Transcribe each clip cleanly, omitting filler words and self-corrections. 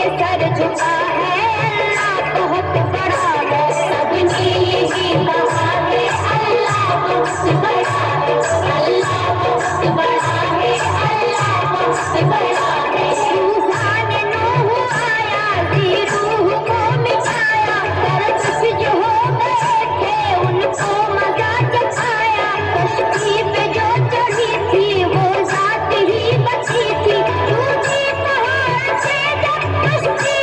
Sir झुका है, अल्लाह बहुत बड़ा है। सबने यही कहा है, अल्लाह बहुत बड़ा है, अल्लाह बहुत बड़ा है, अल्लाह बहुत बड़ा है। तूफान नूह आया, दी रूह को मिटाया, सरकश जो हो गए थे उनको मजा चखाया। कश्ती पे जो चढ़ी थी वो जात ही बची थी, टूटी पहाड़ से जब कश्ती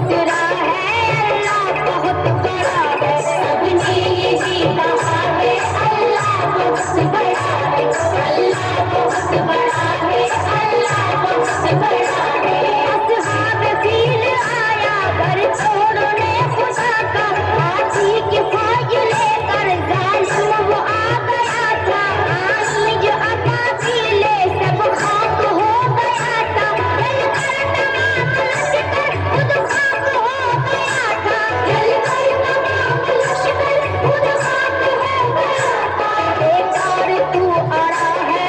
दूसरा है अल्लाह बहुत बड़ा है सबने यही कहा है अल्लाह बहुत बड़ा है अल्लाह बहुत बड़ा है अल्लाह बहुत बड़ा है असहाब फील आया घर छोड़ने खुदा का हाथी के फौज लेकर जालिम वो आ गया था आई जो अबाबीले सब खाक हो गया था जलकर तमाम लश्कर खुद खाक हो गया था जलकर तमाम लश्कर खुद खाक हो गया था बेकार तू अड़ा है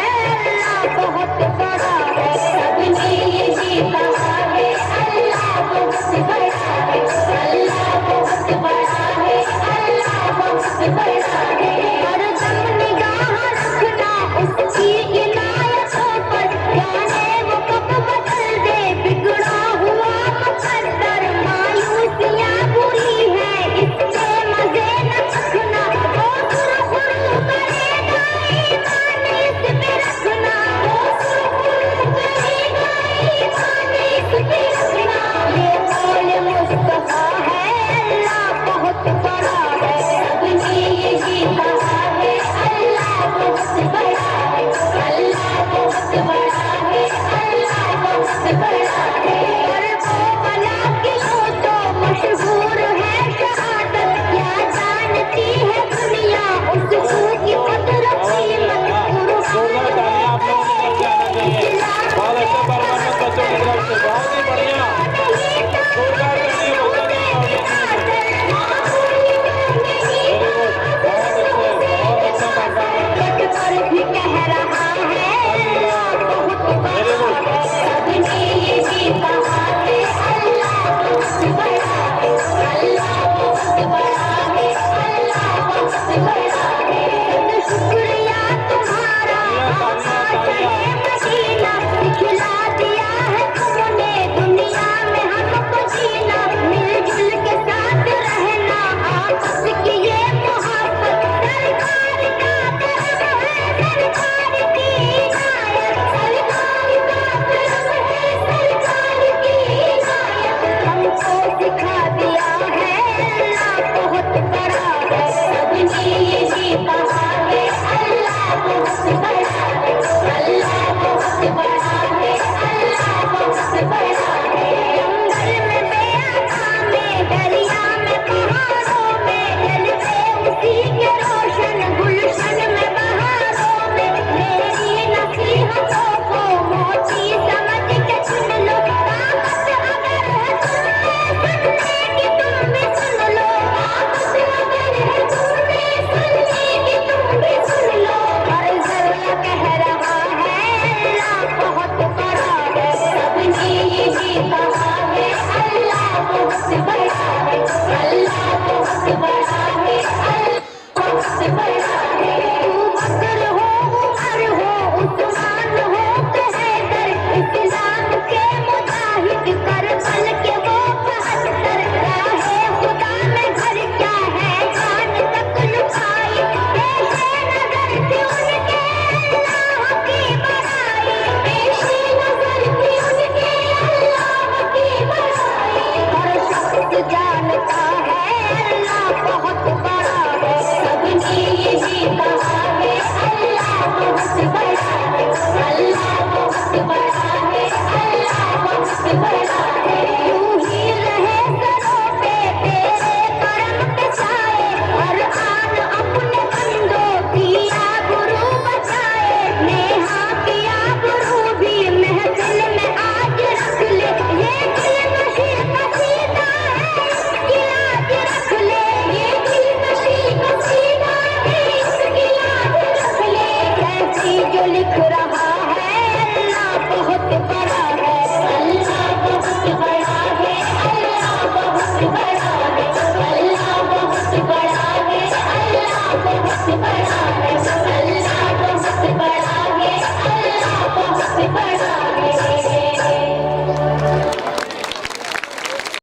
अल्लाह बहुत बड़ा है सबने यही कहा है अल्लाह बहुत बड़ा है अल्लाह बहुत बड़ा है अल्लाह बहुत बड़ा है हर दम निगाह रखना उसकी इनायतों पर जाने वो कब बदल दे बिगड़ा हुआ मुकद्दर मायूसियाँ बुरी है इससे मजे न चखना वो सुरखुरु करेगा ईमान इस पे रखना वो सुरखुरु करेगा ईमान इस पे रखना ये कौल मुस्तफा है अल्लाह बहुत बड़ा है सबने यही कहा है अल्लाह बहुत बड़ा है अल्लाह बहुत बड़ा है अल्लाह बहुत बड़ा है और वो भला क्यों तो मशहूर है शहादत क्या जानती है दुनिया उसको की कदर कीमत जोरदार तालियां आप लोगों की तरफ से आना चाहिए। बहुत अच्छा परफॉर्मेंस बच्चों की तरफ से, बहुत ही बढ़िया।